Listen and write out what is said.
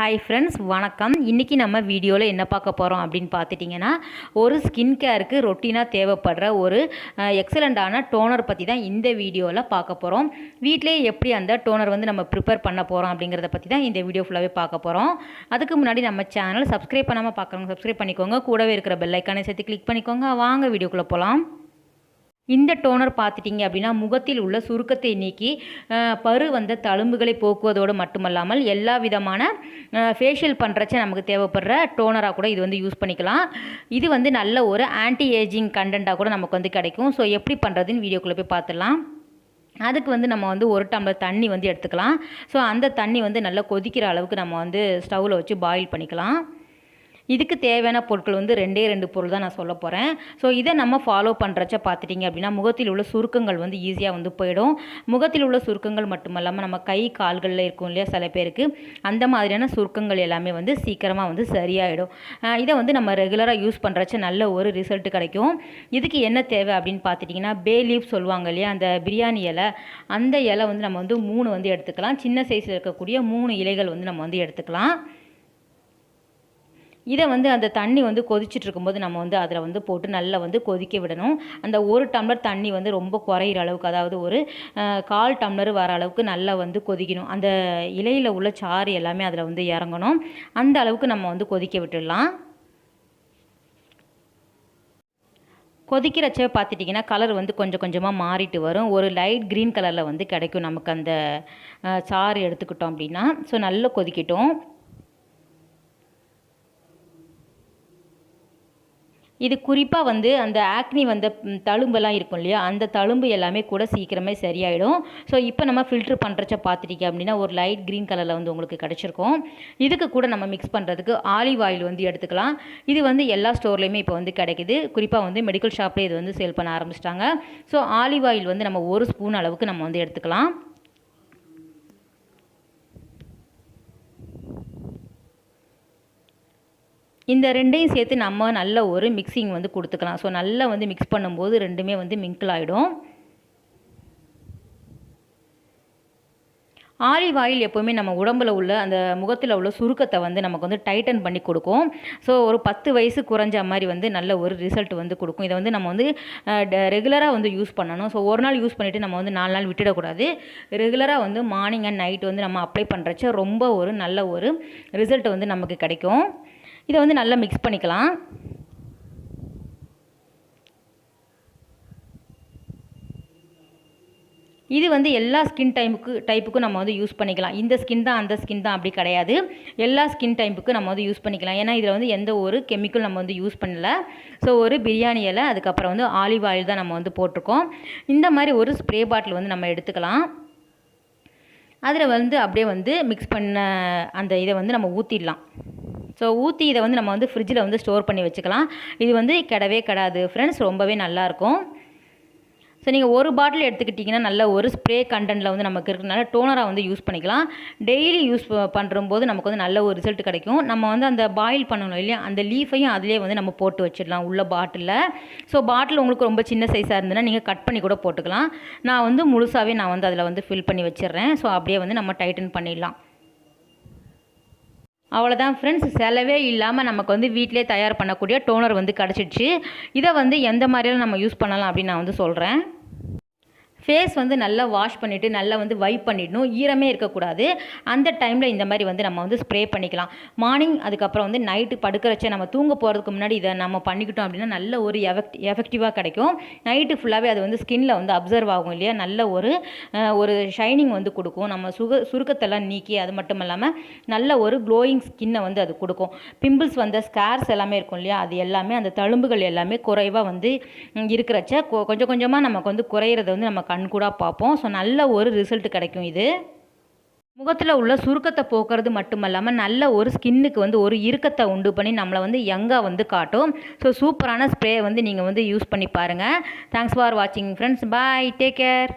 Hi friends, வணக்கம். இன்றைக்கி நம்ம வீடியோவில் என்ன பார்க்க போகிறோம் அப்படின்னு பார்த்துட்டிங்கன்னா, ஒரு ஸ்கின் கேருக்கு ரொட்டீனாக தேவைப்படுற ஒரு எக்ஸலண்ட்டான டோனர் பற்றி தான் இந்த வீடியோவில் பார்க்க போகிறோம். வீட்டிலே எப்படி அந்த டோனர் வந்து நம்ம ப்ரிப்பேர் பண்ண போகிறோம் அப்படிங்கிறத பற்றி தான் இந்த வீடியோ ஃபுல்லாகவே பார்க்க போகிறோம். அதுக்கு முன்னாடி நம்ம சேனல் சப்ஸ்கிரைப் பண்ணாமல் பார்க்குறவங்க சப்ஸ்கிரைப் பண்ணிக்கோங்க. கூடவே இருக்கிற பெல் ஐக்கானை சேர்த்து கிளிக் பண்ணிக்கோங்க. வாங்க வீடியோக்குள்ளே போகலாம். இந்த டோனர் பார்த்துட்டிங்க அப்படின்னா முகத்தில் உள்ள சுருக்கத்தை நீக்கி பரு வந்த தழும்புகளை போக்குவதோடு மட்டுமல்லாமல் எல்லா விதமான ஃபேஷியல் பண்ணுறச்ச நமக்கு தேவைப்படுற டோனராக கூட இது வந்து யூஸ் பண்ணிக்கலாம். இது வந்து நல்ல ஒரு ஆன்டி ஏஜிங் கண்டென்ட்டாக கூட நமக்கு வந்து கிடைக்கும். ஸோ எப்படி பண்ணுறதுன்னு வீடியோக்குள்ளே போய் பார்த்துடலாம். அதுக்கு வந்து நம்ம வந்து 1 டம்ளர் தண்ணி வந்து எடுத்துக்கலாம். ஸோ அந்த தண்ணி வந்து நல்லா கொதிக்கிற அளவுக்கு நம்ம வந்து ஸ்டவ்வில் வச்சு பாயில் பண்ணிக்கலாம். இதுக்கு தேவையான பொருட்கள் வந்து 2 பொருள் தான் நான் சொல்ல போகிறேன். ஸோ இதை நம்ம ஃபாலோ பண்ணுறச்ச பார்த்துட்டிங்க அப்படின்னா முகத்தில் உள்ள சுருக்கங்கள் வந்து ஈஸியாக வந்து போயிடும். முகத்தில் உள்ள சுருக்கங்கள் மட்டுமல்லாமல் நம்ம கை கால்களில் இருக்கும் இல்லையா சில பேருக்கு, அந்த மாதிரியான சுருக்கங்கள் எல்லாமே வந்து சீக்கிரமாக வந்து சரியாயிடும். இதை வந்து நம்ம ரெகுலராக யூஸ் பண்ணுறச்ச நல்ல ஒரு ரிசல்ட் கிடைக்கும். இதுக்கு என்ன தேவை அப்படின்னு பார்த்துட்டிங்கன்னா, பே லீஃப் சொல்லுவாங்க இல்லையா, அந்த பிரியாணி இலை, அந்த இலை வந்து நம்ம வந்து 3 வந்து எடுத்துக்கலாம். சின்ன சைஸில் இருக்கக்கூடிய 3 இலைகள் வந்து நம்ம வந்து எடுத்துக்கலாம். இதை வந்து அந்த தண்ணி வந்து கொதிச்சுட்டு இருக்கும்போது நம்ம வந்து அதில் வந்து போட்டு நல்லா வந்து கொதிக்க விடணும். அந்த 1 டம்ளர் தண்ணி வந்து ரொம்ப குறையிற அளவுக்கு, அதாவது ஒரு 1/4 டம்ளர் வர அளவுக்கு நல்லா வந்து கொதிக்கணும். அந்த இலையில் உள்ள சாறு எல்லாமே அதில் வந்து இறங்கணும். அந்த அளவுக்கு நம்ம வந்து கொதிக்க விட்டுடலாம். கொதிக்கிறச்ச பார்த்துட்டிங்கன்னா கலர் வந்து கொஞ்சம் கொஞ்சமாக மாறிட்டு வரும். ஒரு லைட் க்ரீன் கலரில் வந்து கிடைக்கும் நமக்கு அந்த சாறு எடுத்துக்கிட்டோம் அப்படின்னா. ஸோ நல்லா கொதிக்கட்டும். இது குறிப்பாக வந்து அந்த ஆக்னி வந்த தழும்பெல்லாம் இருக்கும் இல்லையா, அந்த தழும்பு எல்லாமே கூட சீக்கிரமே சரியாயிடும். ஸோ இப்போ நம்ம ஃபில்ட்ரு பண்ணுறச்ச பார்த்துட்டிங்க அப்படின்னா ஒரு லைட் க்ரீன் கலரில் வந்து உங்களுக்கு கிடச்சிருக்கும். இதுக்கு கூட நம்ம மிக்ஸ் பண்ணுறதுக்கு ஆலிவ் ஆயில் வந்து எடுத்துக்கலாம். இது வந்து எல்லா ஸ்டோர்லேயுமே இப்போ வந்து கிடைக்குது. குறிப்பாக வந்து மெடிக்கல் ஷாப்லேயே இது வந்து சேல் பண்ண ஆரம்பிச்சிட்டாங்க. ஸோ ஆலிவ் ஆயில் வந்து நம்ம 1 ஸ்பூன் அளவுக்கு நம்ம வந்து எடுத்துக்கலாம். இந்த 2ஐயும் சேர்த்து நம்ம நல்ல ஒரு மிக்சிங் வந்து கொடுத்துக்கலாம். ஸோ நல்லா வந்து மிக்ஸ் பண்ணும்போது 2மே வந்து மிங்கிள் ஆகிடும். ஆலிவ் ஆயில் எப்போவுமே நம்ம உடம்பில் உள்ள அந்த முகத்தில் உள்ள சுருக்கத்தை வந்து நமக்கு வந்து டைட்டன் பண்ணி கொடுக்கும். ஸோ ஒரு 10 வயசு குறைஞ்ச மாதிரி வந்து நல்ல ஒரு ரிசல்ட் வந்து கொடுக்கும். இதை வந்து நம்ம வந்து ரெகுலராக வந்து யூஸ் பண்ணணும். ஸோ ஒரு நாள் யூஸ் பண்ணிவிட்டு நம்ம வந்து 4 நாள் விட்டுடக்கூடாது. ரெகுலராக வந்து மார்னிங் அண்ட் நைட் வந்து நம்ம அப்ளை பண்ணுறச்ச ரொம்ப ஒரு நல்ல ஒரு ரிசல்ட் வந்து நமக்கு கிடைக்கும். இதை வந்து நல்லா மிக்ஸ் பண்ணிக்கலாம். இது வந்து எல்லா ஸ்கின் டைப்புக்கும் நம்ம வந்து யூஸ் பண்ணிக்கலாம். இந்த ஸ்கின் தான் அந்த ஸ்கின் தான் அப்படி கிடையாது. எல்லா ஸ்கின் டைப்புக்கும் நம்ம வந்து யூஸ் பண்ணிக்கலாம். ஏன்னா இதில் வந்து எந்த ஒரு கெமிக்கல் நம்ம வந்து யூஸ் பண்ணல. ஸோ ஒரு பிரியாணி இலை, அதுக்கப்புறம் வந்து ஆலிவ் ஆயில் தான் நம்ம வந்து போட்டிருக்கோம். இந்த மாதிரி ஒரு ஸ்ப்ரே பாட்டில் வந்து நம்ம எடுத்துக்கலாம். அதில் வந்து அப்படியே வந்து மிக்ஸ் பண்ண அந்த இதை வந்து நம்ம ஊற்றிடலாம். ஸோ ஊற்றி இதை வந்து நம்ம வந்து ஃப்ரிட்ஜில் வந்து ஸ்டோர் பண்ணி வச்சுக்கலாம். இது வந்து கெடவே கெடாது ஃப்ரெண்ட்ஸ், ரொம்பவே நல்லாயிருக்கும். ஸோ நீங்கள் ஒரு பாட்டில் எடுத்துக்கிட்டிங்கன்னா நல்ல ஒரு ஸ்ப்ரே கண்டென்ட்டில் வந்து நமக்கு இருக்கிறனால டோனராக வந்து யூஸ் பண்ணிக்கலாம். டெய்லி யூஸ் பண்ணும்போது நமக்கு வந்து நல்ல ஒரு ரிசல்ட் கிடைக்கும். நம்ம வந்து அந்த பாயில் பண்ணணும் இல்லையா, அந்த லீஃபையும் அதிலே வந்து நம்ம போட்டு வச்சிடலாம் உள்ள பாட்டிலில். ஸோ பாட்டில் உங்களுக்கு ரொம்ப சின்ன சைஸாக இருந்ததுன்னா நீங்கள் கட் பண்ணி கூட போட்டுக்கலாம். நான் வந்து முழுசாகவே நான் வந்து அதில் வந்து ஃபில் பண்ணி வச்சிடுறேன். ஸோ அப்படியே வந்து நம்ம டைட்டன் பண்ணிடலாம். அவ்வளோதான் ஃப்ரெண்ட்ஸ், செலவே இல்லாமல் நமக்கு வந்து வீட்டிலே தயார் பண்ணக்கூடிய டோனர் வந்து கிடச்சிடுச்சு. இதை வந்து எந்த மாதிரியெல்லாம் நம்ம யூஸ் பண்ணலாம் அப்படின்னு நான் வந்து சொல்கிறேன். ஃபேஸ் வந்து நல்லா வாஷ் பண்ணிவிட்டு நல்லா வந்து வைப் பண்ணிடணும். ஈரமே இருக்கக்கூடாது. அந்த டைமில் இந்த மாதிரி வந்து நம்ம வந்து ஸ்ப்ரே பண்ணிக்கலாம். மார்னிங் அதுக்கப்புறம் வந்து நைட்டு படுக்கிறச்ச நம்ம தூங்க போகிறதுக்கு முன்னாடி இதை நம்ம பண்ணிக்கிட்டோம் அப்படின்னா நல்ல ஒரு எஃபெக்டிவாக கிடைக்கும். நைட்டு ஃபுல்லாகவே அது வந்து ஸ்கின்னில் வந்து அப்சர்வ் ஆகும் இல்லையா, நல்ல ஒரு ஷைனிங் வந்து கொடுக்கும். நம்ம சுருக்கத்தெல்லாம் நீக்கி அது மட்டும் இல்லாமல் நல்ல ஒரு க்ளோயிங் ஸ்கின்னை வந்து அது கொடுக்கும். பிம்பிள்ஸ் வந்த ஸ்கேர்ஸ் எல்லாமே இருக்கும் இல்லையா, அது எல்லாமே அந்த தழும்புகள் எல்லாமே குறைவாக வந்து இருக்கிறச்ச கொஞ்சம் கொஞ்சமாக நமக்கு வந்து குறையிறத வந்து நம்ம கண்கூடாக பார்ப்போம். ஸோ நல்ல ஒரு ரிசல்ட் கிடைக்கும். இது முகத்தில் உள்ள சுருக்கத்தை போக்குறது மட்டுமல்லாமல் நல்ல ஒரு ஸ்கின்னுக்கு வந்து ஒரு இறுக்கத்தை உண்டு பண்ணி நம்மளை வந்து யங்காக வந்து காட்டும். ஸோ சூப்பரான ஸ்ப்ரே வந்து நீங்கள் வந்து யூஸ் பண்ணி பாருங்கள். தேங்க்ஸ் ஃபார் வாட்சிங் ஃப்ரெண்ட்ஸ். பாய், டேக் கேர்.